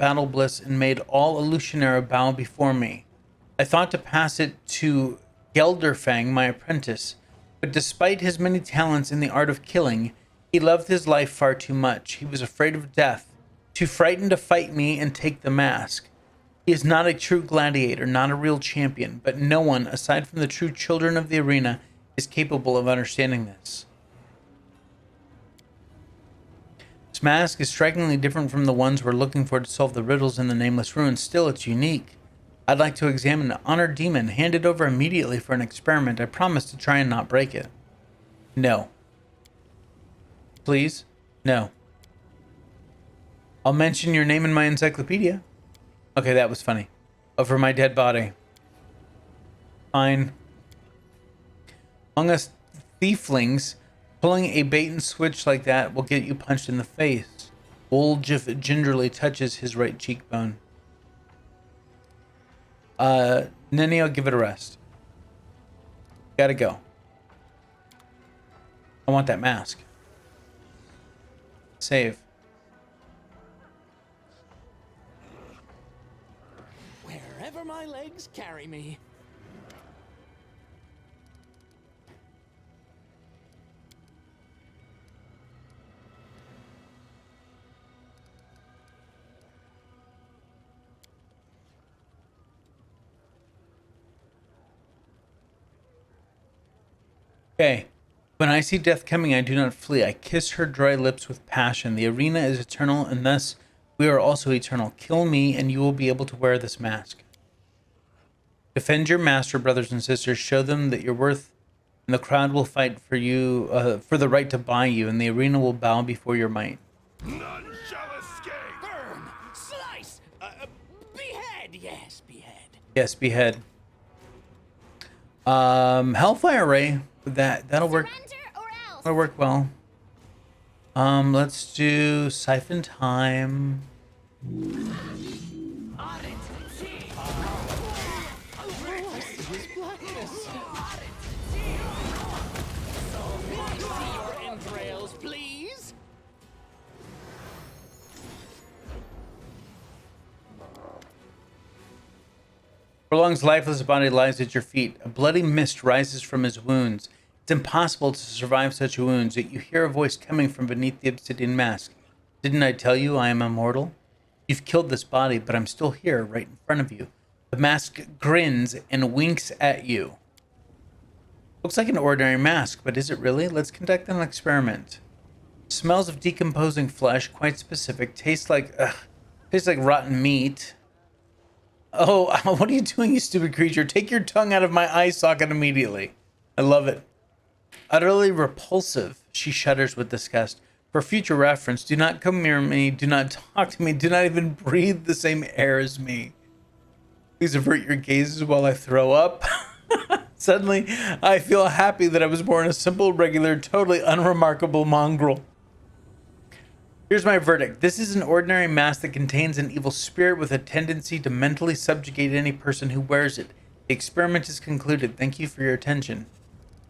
battle bliss and made all Illusionera bow before me. I thought to pass it to 𝐿𝐴𝐷𝐴𝐴, my apprentice, but despite his many talents in the art of killing, he loved his life far too much. He was afraid of death, too frightened to fight me and take the mask. He is not a true gladiator, not a real champion, but no one, aside from the true children of the arena, is capable of understanding this. This mask is strikingly different from the ones we're looking for to solve the riddles in the Nameless Ruins. Still, it's unique. I'd like to examine an honored demon, hand it over immediately for an experiment. I promise to try and not break it. No. Please? No. I'll mention your name in my encyclopedia. Okay, that was funny. Over my dead body. Fine. Among us thieflings, pulling a bait and switch like that will get you punched in the face. Wolf gingerly touches his right cheekbone. Nenio, give it a rest. Gotta go. I want that mask. Save. Wherever my legs carry me. Okay. When I see death coming, I do not flee. I kiss her dry lips with passion. The arena is eternal, and thus we are also eternal. Kill me, and you will be able to wear this mask. Defend your master, brothers and sisters. Show them that you're worth, and the crowd will fight for you, for the right to buy you, and the arena will bow before your might. None shall escape. Burn! Slice! Behead! Yes, behead. Yes, behead. Hellfire Ray. That'll work. That'll work well. Let's do Siphon Time. Prolong's lifeless body lies at your feet. A bloody mist rises from his wounds. It's impossible to survive such wounds, yet you hear a voice coming from beneath the obsidian mask. Didn't I tell you I am immortal? You've killed this body, but I'm still here, right in front of you. The mask grins and winks at you. Looks like an ordinary mask, but is it really? Let's conduct an experiment. Smells of decomposing flesh, quite specific. Tastes like rotten meat. Oh, what are you doing, you stupid creature? Take your tongue out of my eye socket immediately. I love it. Utterly repulsive, she shudders with disgust. For future reference, do not come near me, do not talk to me, do not even breathe the same air as me. Please avert your gazes while I throw up. Suddenly, I feel happy that I was born a simple, regular, totally unremarkable mongrel. Here's my verdict. This is an ordinary mask that contains an evil spirit with a tendency to mentally subjugate any person who wears it. The experiment is concluded. Thank you for your attention.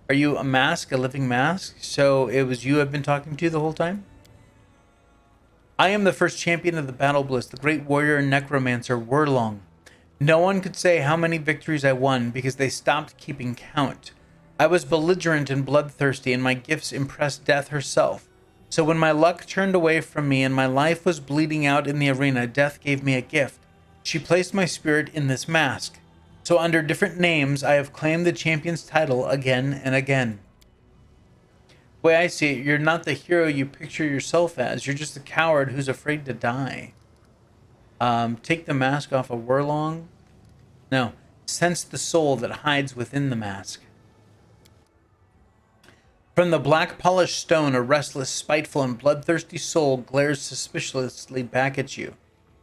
Are you a mask, a living mask? So it was you I've been talking to the whole time? I am the first champion of the Battle Bliss, the great warrior and necromancer Worldwound. No one could say how many victories I won because they stopped keeping count. I was belligerent and bloodthirsty, and my gifts impressed death herself. So when my luck turned away from me and my life was bleeding out in the arena, death gave me a gift. She placed my spirit in this mask. So under different names, I have claimed the champion's title again and again. The way I see it, you're not the hero you picture yourself as. You're just a coward who's afraid to die. Take the mask off of Worldwound. No, sense the soul that hides within the mask. From the black polished stone, a restless, spiteful, and bloodthirsty soul glares suspiciously back at you.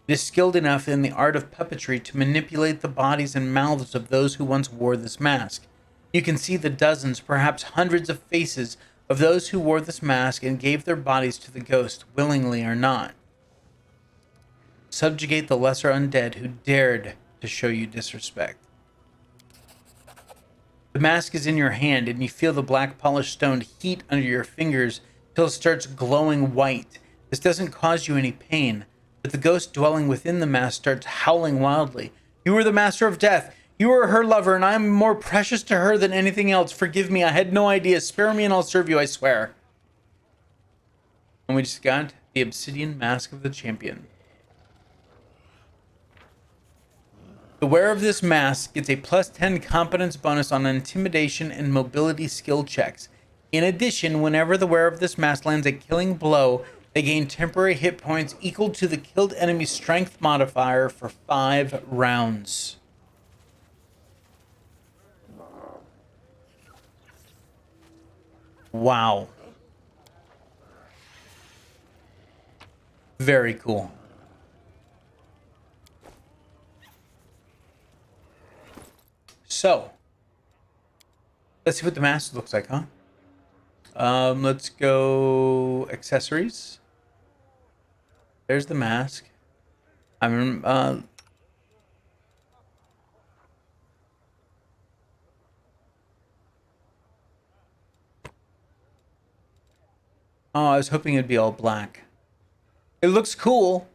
It is skilled enough in the art of puppetry to manipulate the bodies and mouths of those who once wore this mask. You can see the dozens, perhaps hundreds of faces of those who wore this mask and gave their bodies to the ghost, willingly or not. Subjugate the lesser undead who dared to show you disrespect. The mask is in your hand, and you feel the black polished stone heat under your fingers till it starts glowing white. This doesn't cause you any pain. The but the ghost dwelling within the mask starts howling wildly. You are the master of death. You are her lover, and I am more precious to her than anything else. Forgive me, I had no idea. Spare me and I'll serve you, I swear. And we just got the Obsidian Mask of the Champion. The wearer of this mask gets a plus 10 competence bonus on intimidation and mobility skill checks. In addition, whenever the wearer of this mask lands a killing blow, they gain temporary hit points equal to the killed enemy's strength modifier for 5 rounds. Wow. Very cool. So, let's see what the mask looks like, huh? Let's go accessories. There's the mask. Oh, I was hoping it'd be all black. It looks cool.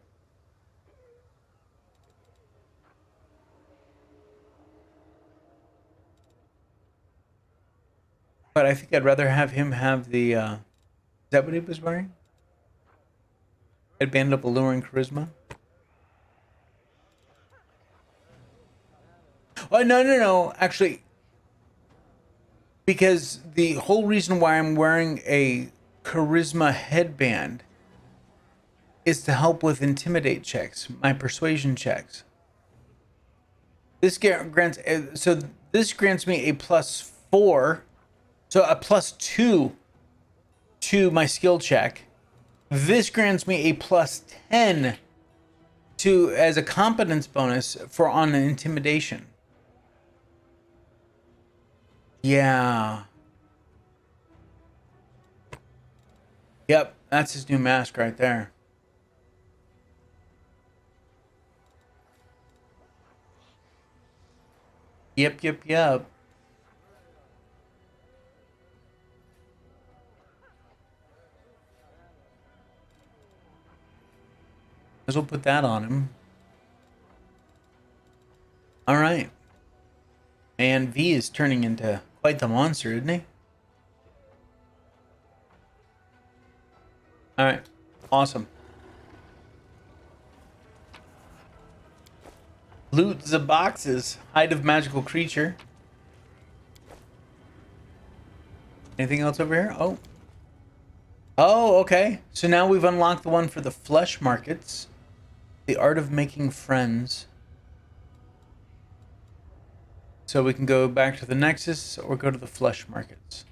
But I think I'd rather have him have the, is that what he was wearing? Headband of alluring charisma? Oh, no. Actually, because the whole reason why I'm wearing a charisma headband is to help with intimidate checks, my persuasion checks. This grants, so this grants me a +4. So a +2 to my skill check. This grants me a +10 to as a competence bonus for on an intimidation. Yeah. Yep, that's his new mask right there. Yep. As well put that on him. All right. And V is turning into quite the monster, isn't he? All right. Awesome. Loot the boxes. Hide of magical creature. Anything else over here? Oh, okay. So now we've unlocked the one for the flesh markets. The art of making friends. So we can go back to the Nexus or go to the flesh markets.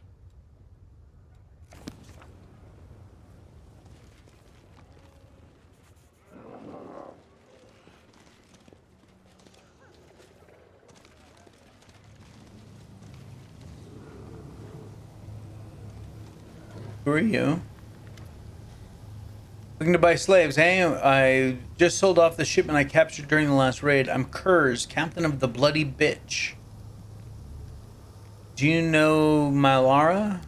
Who are you? Looking to buy slaves, hey? I just sold off the shipment I captured during the last raid. I'm 𝐿𝐻, captain of the Bloody Bitch. Do you know Mylara?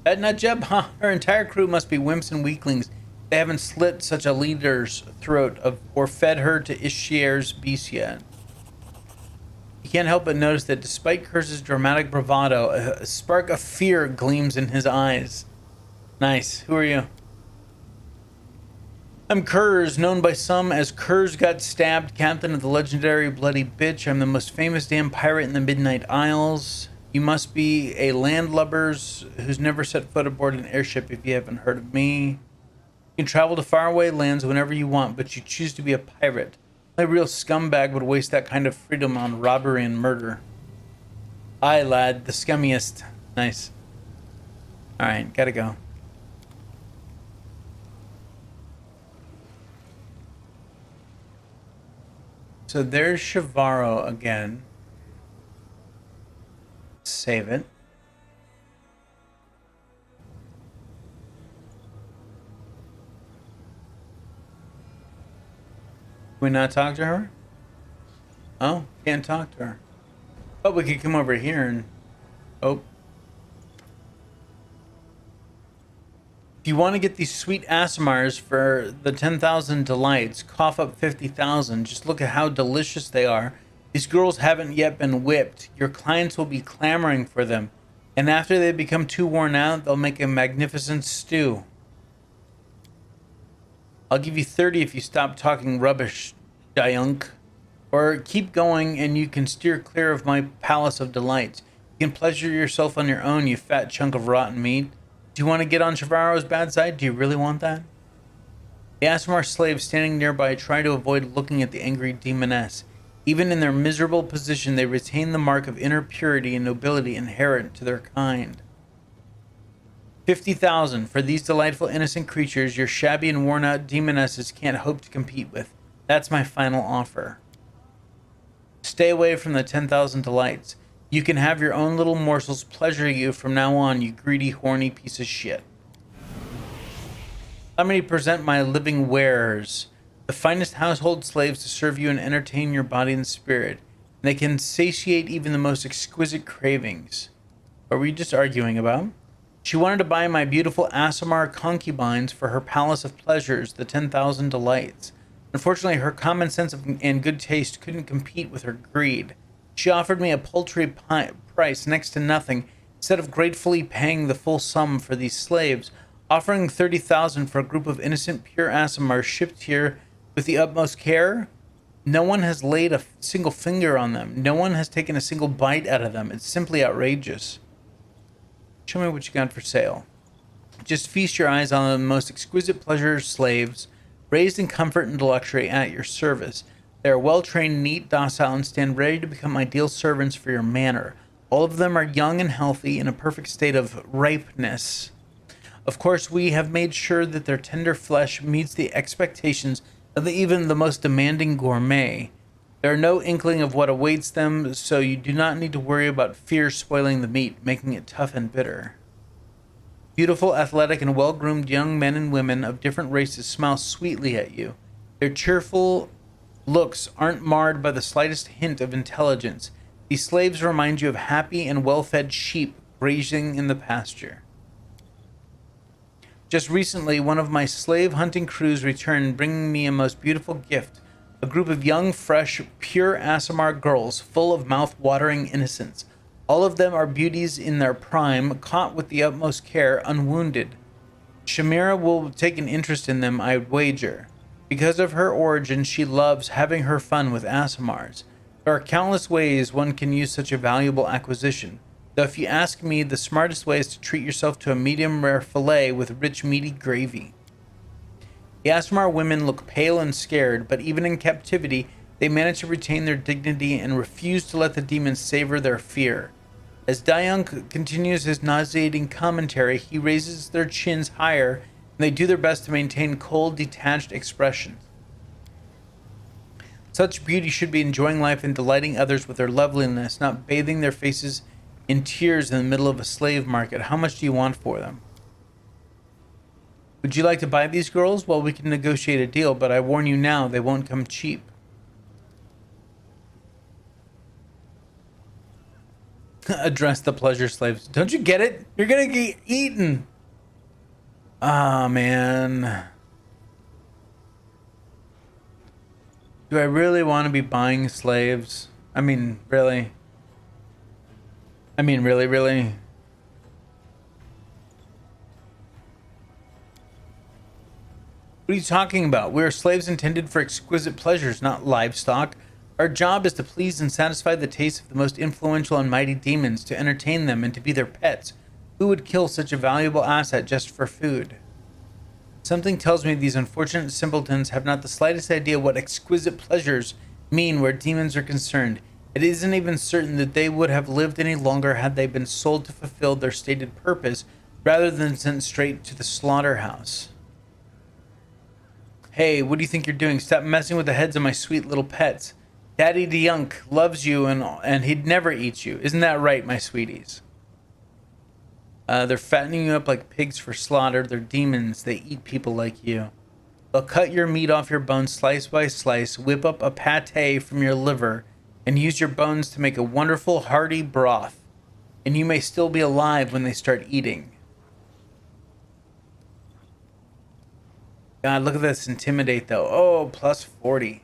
That nutjob? Huh? Her entire crew must be wimps and weaklings. They haven't slit such a leader's throat or fed her to 𝐿𝐻𝐿𝐴's beast yet. You can't help but notice that despite 𝐿𝐻's dramatic bravado, a spark of fear gleams in his eyes. Nice. Who are you? I'm 𝐿𝐻, known by some as 𝐿𝐻 Got Stabbed, captain of the legendary Bloody Bitch. I'm the most famous damn pirate in the Midnight Isles. You must be a landlubbers who's never set foot aboard an airship if you haven't heard of me. You can travel to faraway lands whenever you want, but you choose to be a pirate. A real scumbag would waste that kind of freedom on robbery and murder. Aye, lad, the scummiest. Nice. Alright, gotta go. So there's Shavaro again. Save it. Can we not talk to her? Oh, can't talk to her. But we could come over here and... Oh. If you want to get these sweet Aasimars for the 10,000 delights, cough up 50,000. Just look at how delicious they are. These girls haven't yet been whipped. Your clients will be clamoring for them. And after they become too worn out, they'll make a magnificent stew. I'll give you 30 if you stop talking rubbish, 𝐿𝐴𝐿. Or keep going and you can steer clear of my palace of delights. You can pleasure yourself on your own, you fat chunk of rotten meat. Do you want to get on Trevorrow's bad side? Do you really want that? The Aasimar slaves standing nearby try to avoid looking at the angry demoness. Even in their miserable position, they retain the mark of inner purity and nobility inherent to their kind. 50,000 for these delightful innocent creatures your shabby and worn-out demonesses can't hope to compete with. That's my final offer. Stay away from the 10,000 delights. You can have your own little morsels pleasure you from now on, you greedy, horny piece of shit. Allow me to present my living wares. The finest household slaves to serve you and entertain your body and spirit. And they can satiate even the most exquisite cravings. What were you just arguing about? She wanted to buy my beautiful Aasimar concubines for her palace of pleasures, the 10,000 delights. Unfortunately, her common sense and good taste couldn't compete with her greed. She offered me a paltry price, next to nothing, instead of gratefully paying the full sum for these slaves, offering 30,000 for a group of innocent, pure Aasimars shipped here with the utmost care. No one has laid a single finger on them. No one has taken a single bite out of them. It's simply outrageous. Show me what you got for sale. Just feast your eyes on the most exquisite pleasure slaves, raised in comfort and luxury at your service. They are well-trained, neat, docile, and stand ready to become ideal servants for your manor. All of them are young and healthy, in a perfect state of ripeness. Of course, we have made sure that their tender flesh meets the expectations of even the most demanding gourmet. There are no inkling of what awaits them, so you do not need to worry about fear spoiling the meat, making it tough and bitter. Beautiful, athletic, and well-groomed young men and women of different races smile sweetly at you. Their cheerful looks aren't marred by the slightest hint of intelligence. These slaves remind you of happy and well-fed sheep grazing in the pasture. Just recently, one of my slave hunting crews returned, bringing me a most beautiful gift. A group of young, fresh, pure Aasimar girls, full of mouth-watering innocence. All of them are beauties in their prime, caught with the utmost care, unwounded. Shamira will take an interest in them, I'd wager. Because of her origin, she loves having her fun with Aasimars. There are countless ways one can use such a valuable acquisition. Though if you ask me, the smartest way is to treat yourself to a medium-rare fillet with rich, meaty gravy. The Aasimar women look pale and scared, but even in captivity, they manage to retain their dignity and refuse to let the demons savor their fear. As 𝐿𝐴𝐿 continues his nauseating commentary, he raises their chins higher, and they do their best to maintain cold, detached expressions. Such beauty should be enjoying life and delighting others with their loveliness, not bathing their faces in tears in the middle of a slave market. How much do you want for them? Would you like to buy these girls? Well, we can negotiate a deal, but I warn you now, they won't come cheap. Address the pleasure slaves. Don't you get it? You're gonna get eaten. Ah, man. Do I really want to be buying slaves? I mean, really? Really? What are you talking about? We are slaves intended for exquisite pleasures, not livestock. Our job is to please and satisfy the tastes of the most influential and mighty demons, to entertain them and to be their pets. Who would kill such a valuable asset just for food? Something tells me these unfortunate simpletons have not the slightest idea what exquisite pleasures mean where demons are concerned. It isn't even certain that they would have lived any longer had they been sold to fulfill their stated purpose, rather than sent straight to the slaughterhouse. Hey, what do you think you're doing? Stop messing with the heads of my sweet little pets. Daddy 𝐿𝐴𝐿 loves you and he'd never eat you. Isn't that right, my sweeties? They're fattening you up like pigs for slaughter. They're demons. They eat people like you. They'll cut your meat off your bones slice by slice, whip up a pate from your liver, and use your bones to make a wonderful hearty broth. And you may still be alive when they start eating. God, look at this intimidate though. Oh, plus 40.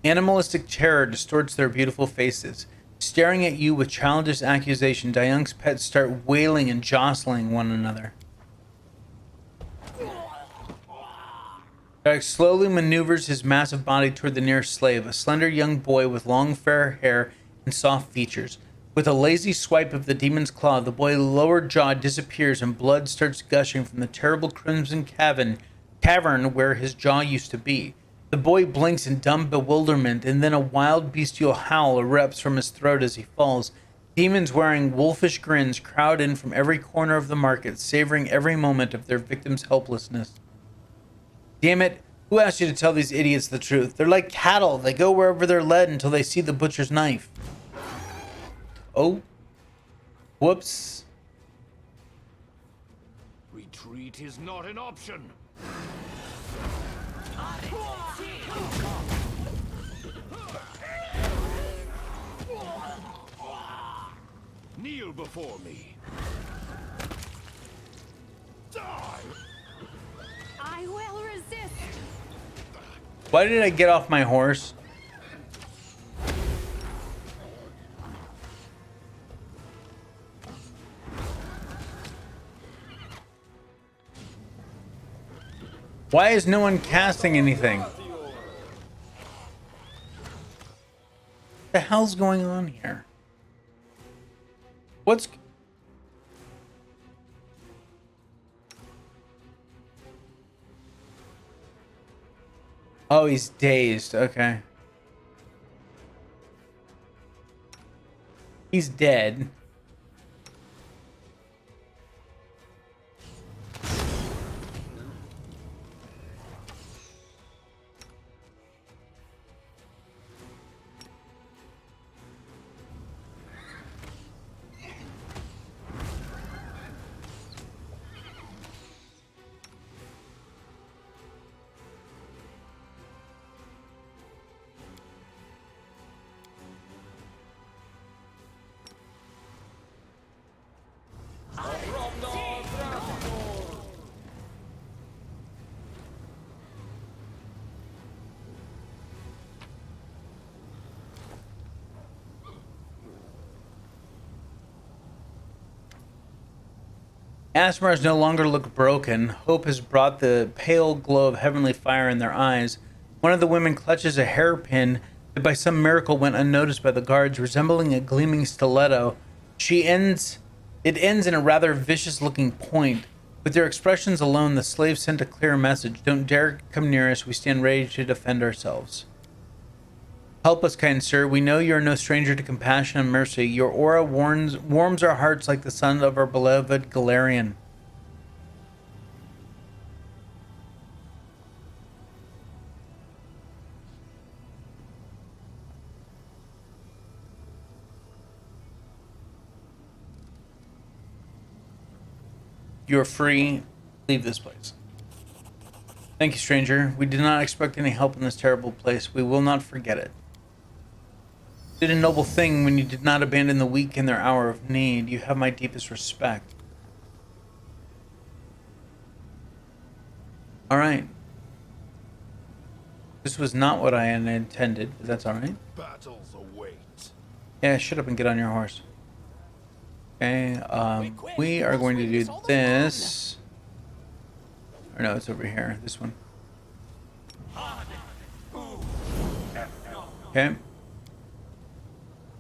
Animalistic terror distorts their beautiful faces. Staring at you with childish accusation, Dayung's pets start wailing and jostling one another. Dayak slowly maneuvers his massive body toward the nearest slave, a slender young boy with long fair hair and soft features. With a lazy swipe of the demon's claw, the boy's lower jaw disappears and blood starts gushing from the terrible crimson cavern where his jaw used to be. The boy blinks in dumb bewilderment, and then a wild bestial howl erupts from his throat as he falls. Demons wearing wolfish grins crowd in from every corner of the market, savoring every moment of their victim's helplessness. Damn it, who asked you to tell these idiots the truth? They're like cattle. They go wherever they're led until they see the butcher's knife. Oh. Whoops. Retreat is not an option. Kneel before me. Die! I will resist. Why did I get off my horse? Why is no one casting anything? What the hell's going on here? What's... Oh, he's dazed. Okay. He's dead. Aasimars no longer look broken. Hope has brought the pale glow of heavenly fire in their eyes. One of the women clutches a hairpin that by some miracle went unnoticed by the guards, resembling a gleaming stiletto. It ends in a rather vicious-looking point. With their expressions alone, the slave sent a clear message. Don't dare come near us. We stand ready to defend ourselves. Help us, kind sir. We know you are no stranger to compassion and mercy. Your aura warms our hearts like the sun of our beloved Golarion. You are free. Leave this place. Thank you, stranger. We did not expect any help in this terrible place. We will not forget it. You did a noble thing when you did not abandon the weak in their hour of need. You have my deepest respect. All right. This was not what I had intended, but that's all right. Battles await. Yeah, shut up and get on your horse. Okay, we are going to do this. Or no, it's over here. This one. Okay.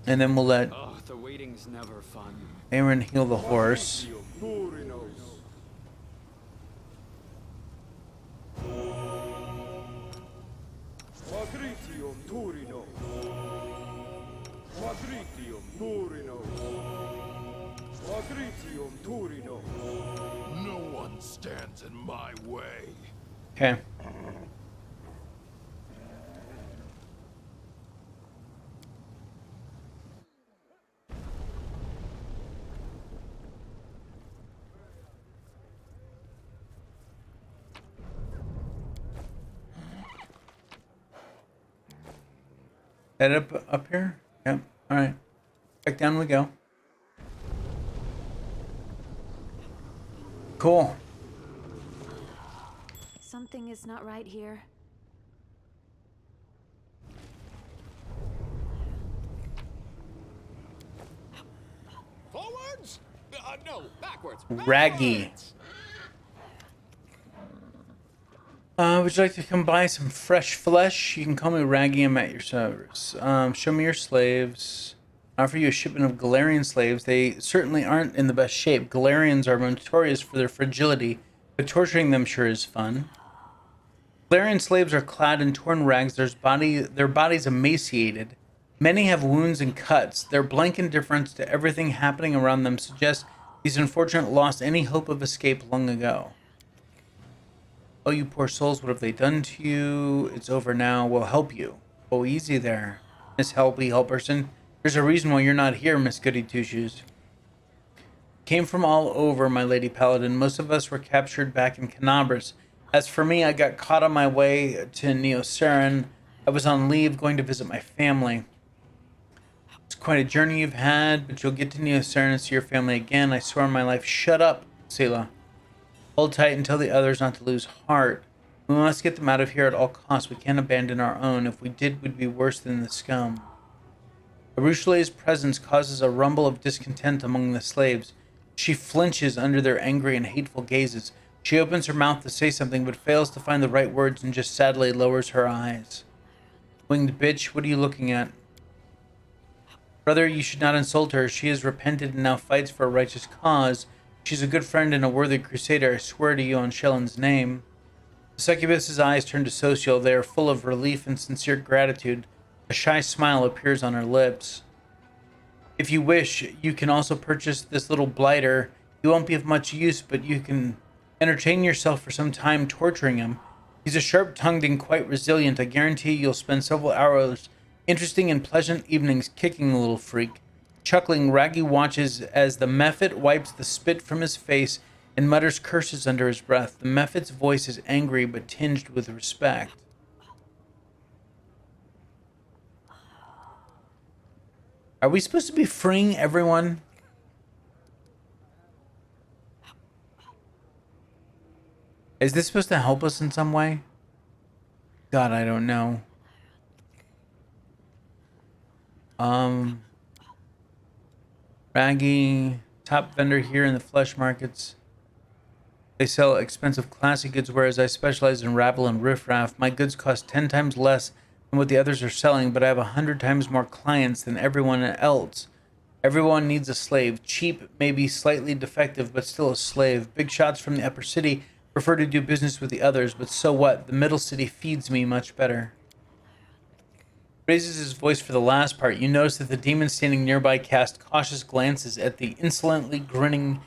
And then we'll let the waiting's never fun. Aaron heal the horse. No one stands in my way. Okay. Head up here? Yep. Alright. Back down we go. Cool. Something is not right here. Forwards? No, backwards. Raggy. Backwards. Would you like to come buy some fresh flesh? You can call me Raggy. I'm at your service. Show me your slaves. Offer you a shipment of Golarion slaves. They certainly aren't in the best shape. Golarions are notorious for their fragility, but torturing them sure is fun. Golarion slaves are clad in torn rags, their bodies emaciated. Many have wounds and cuts. Their blank indifference to everything happening around them suggests these unfortunate lost any hope of escape long ago. Oh, you poor souls, what have they done to you? It's over now. We'll help you. Oh, easy there, Miss Helperson. There's a reason why you're not here, Miss Goody Two-Shoes. Came from all over, my lady paladin. Most of us were captured back in Canabras. As for me, I got caught on my way to 𝐂𝐴𝐴𝐵𝐿. I was on leave going to visit my family. It's quite a journey you've had, but you'll get to 𝐂𝐴𝐴𝐵𝐿 and see your family again. I swear on my life. Shut up, Selah. Hold tight and tell the others not to lose heart. We must get them out of here at all costs. We can't abandon our own. If we did, we'd be worse than the scum. Arushale's presence causes a rumble of discontent among the slaves. She flinches under their angry and hateful gazes. She opens her mouth to say something, but fails to find the right words and just sadly lowers her eyes. Winged bitch, what are you looking at? Brother, you should not insult her. She has repented and now fights for a righteous cause. She's a good friend and a worthy crusader, I swear to you on 𝐚𝐻𝐿𝐴𝐵𝐿's name. The succubus's eyes turn to Social. They are full of relief and sincere gratitude. A shy smile appears on her lips. If you wish, you can also purchase this little blighter. He won't be of much use, but you can entertain yourself for some time torturing him. He's a sharp-tongued and quite resilient. I guarantee you'll spend several hours interesting and pleasant evenings kicking the little freak. Chuckling, Raggy watches as the Mephit wipes the spit from his face and mutters curses under his breath. The Mephit's voice is angry but tinged with respect. Are we supposed to be freeing everyone? Is this supposed to help us in some way? God, I don't know. Raggy, top vendor here in the flesh markets. They sell expensive classy goods, whereas I specialize in rabble and riffraff. My goods cost 10 times less than what the others are selling, but I have 100 times more clients than everyone else. Everyone needs a slave. Cheap, maybe slightly defective, but still a slave. Big shots from the upper city prefer to do business with the others, but so what? The middle city feeds me much better. Raises his voice for the last part. You notice that the demon standing nearby cast cautious glances at the insolently grinning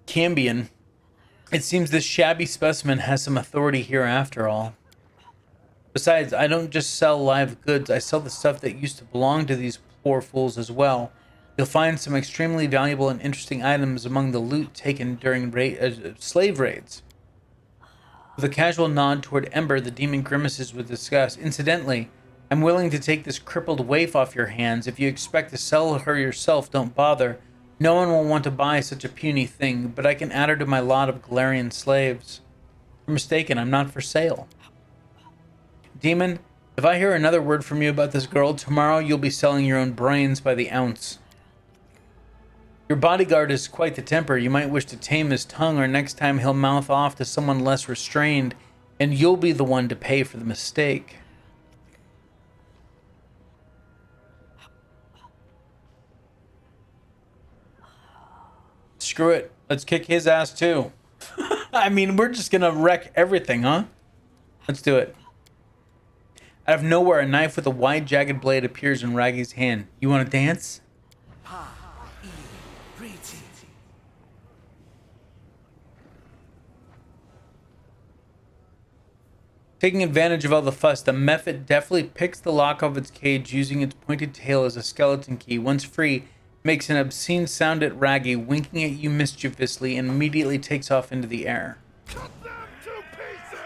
Cambion. It seems this shabby specimen has some authority here after all. Besides, I don't just sell live goods, I sell the stuff that used to belong to these poor fools as well. You'll find some extremely valuable and interesting items among the loot taken during slave raids. With a casual nod toward Ember, the demon grimaces with disgust. Incidentally, I'm willing to take this crippled waif off your hands. If you expect to sell her yourself, don't bother. No one will want to buy such a puny thing, but I can add her to my lot of Golarion slaves. You're mistaken, I'm not for sale. Demon, if I hear another word from you about this girl, tomorrow you'll be selling your own brains by the ounce. Your bodyguard is quite the temper. You might wish to tame his tongue, or next time he'll mouth off to someone less restrained, and you'll be the one to pay for the mistake. Screw it. Let's kick his ass too. I mean, we're just gonna wreck everything, huh? Let's do it. Out of nowhere, a knife with a wide, jagged blade appears in Raggy's hand. You want to dance? Taking advantage of all the fuss, the Mephit deftly picks the lock off its cage using its pointed tail as a skeleton key. Once free, makes an obscene sound at Raggy, winking at you mischievously, and immediately takes off into the air. Cut them to pieces!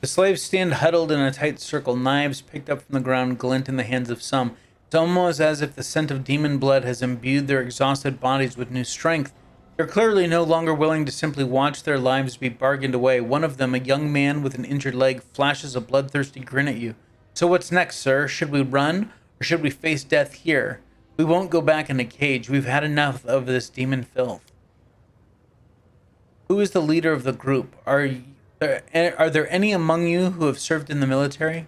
The slaves stand huddled in a tight circle, knives picked up from the ground glint in the hands of some. It's almost as if the scent of demon blood has imbued their exhausted bodies with new strength. They're clearly no longer willing to simply watch their lives be bargained away. One of them, a young man with an injured leg, flashes a bloodthirsty grin at you. So what's next, sir? Should we run, or should we face death here? We won't go back in the cage. We've had enough of this demon filth. Who is the leader of the group? Are there any among you who have served in the military?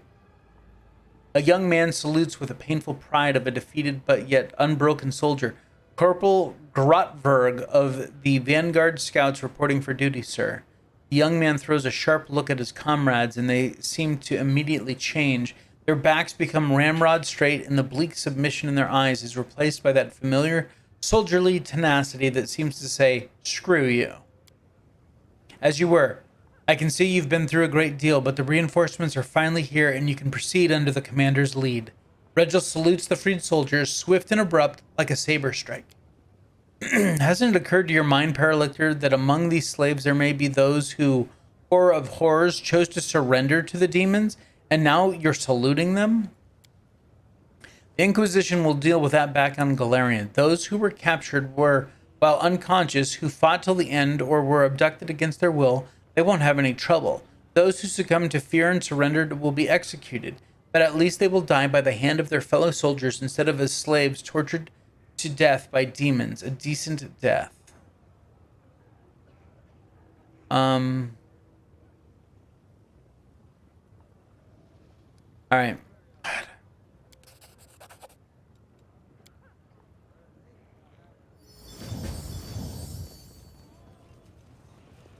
A young man salutes with a painful pride of a defeated but yet unbroken soldier. Corporal Grotberg of the Vanguard Scouts reporting for duty, sir. The young man throws a sharp look at his comrades, and they seem to immediately change. Their backs become ramrod straight, and the bleak submission in their eyes is replaced by that familiar soldierly tenacity that seems to say, screw you. As you were. I can see you've been through a great deal, but the reinforcements are finally here, and you can proceed under the commander's lead. Regil salutes the freed soldiers, swift and abrupt, like a saber strike. Hasn't it occurred to your mind, Paralictor, that among these slaves there may be those who, horror of horrors, chose to surrender to the demons, and now you're saluting them? The Inquisition will deal with that back on Golarion. Those who were captured were, while unconscious, who fought till the end or were abducted against their will. They won't have any trouble. Those who succumb to fear and surrendered will be executed, but at least they will die by the hand of their fellow soldiers instead of as slaves tortured to death by demons. A decent death. All right.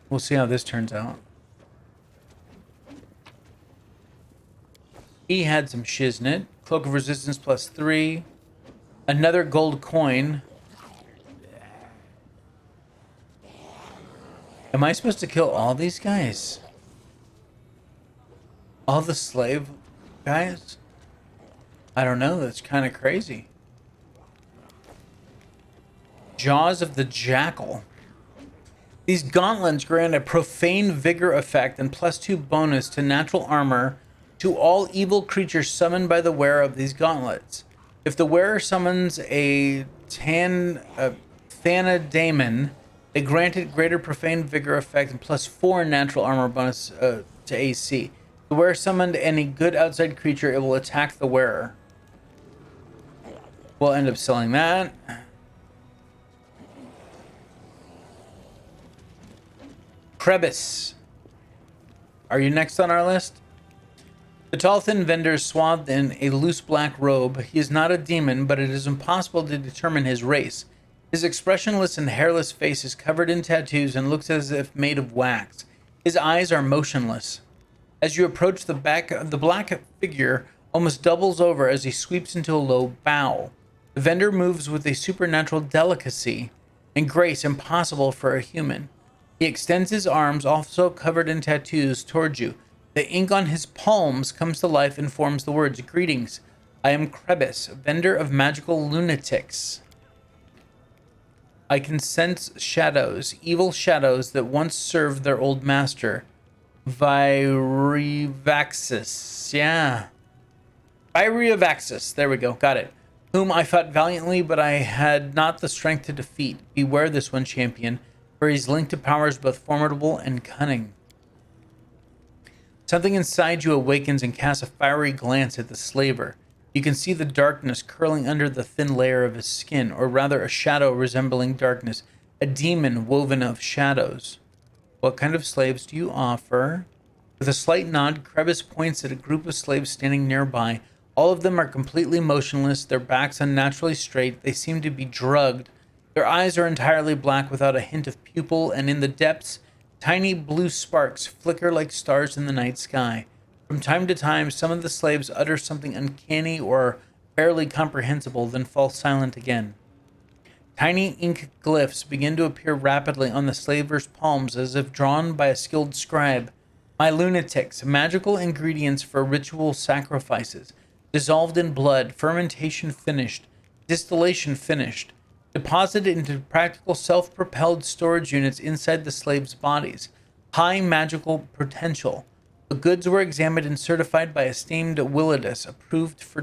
We'll see how this turns out. He had some shiznit. Cloak of Resistance +3. Another gold coin. Am I supposed to kill all these guys? All the slave guys? I don't know. That's kind of crazy. Jaws of the Jackal. These gauntlets grant a profane vigor effect and +2 bonus to natural armor to all evil creatures summoned by the wearer of these gauntlets. If the wearer summons a Thanadaemon, they grant it greater profane vigor effect and +4 natural armor bonus to AC. If the wearer summoned any good outside creature, it will attack the wearer. We'll end up selling that. Krebis. Are you next on our list? The tall, thin vendor is swathed in a loose black robe. He is not a demon, but it is impossible to determine his race. His expressionless and hairless face is covered in tattoos and looks as if made of wax. His eyes are motionless. As you approach the black figure almost doubles over as he sweeps into a low bow. The vendor moves with a supernatural delicacy and grace impossible for a human. He extends his arms, also covered in tattoos, towards you. The ink on his palms comes to life and forms the words, "Greetings, I am Krebis, vendor of magical lunatics. I can sense shadows, evil shadows that once served their old master, Vyrivaxis." Yeah. Vyrivaxis. There we go. Got it. Whom I fought valiantly, but I had not the strength to defeat. Beware this one, champion, for he's linked to powers both formidable and cunning. Something inside you awakens and casts a fiery glance at the slaver. You can see the darkness curling under the thin layer of his skin, or rather a shadow resembling darkness, a demon woven of shadows. What kind of slaves do you offer? With a slight nod, Krebis points at a group of slaves standing nearby. All of them are completely motionless, their backs unnaturally straight. They seem to be drugged. Their eyes are entirely black without a hint of pupil, and in the depths, tiny blue sparks flicker like stars in the night sky. From time to time, some of the slaves utter something uncanny or barely comprehensible, then fall silent again. Tiny ink glyphs begin to appear rapidly on the slavers' palms as if drawn by a skilled scribe. My lunatics, magical ingredients for ritual sacrifices, dissolved in blood, fermentation finished, distillation finished, deposited into practical self-propelled storage units inside the slaves' bodies. High magical potential. The goods were examined and certified by esteemed Willidus, approved for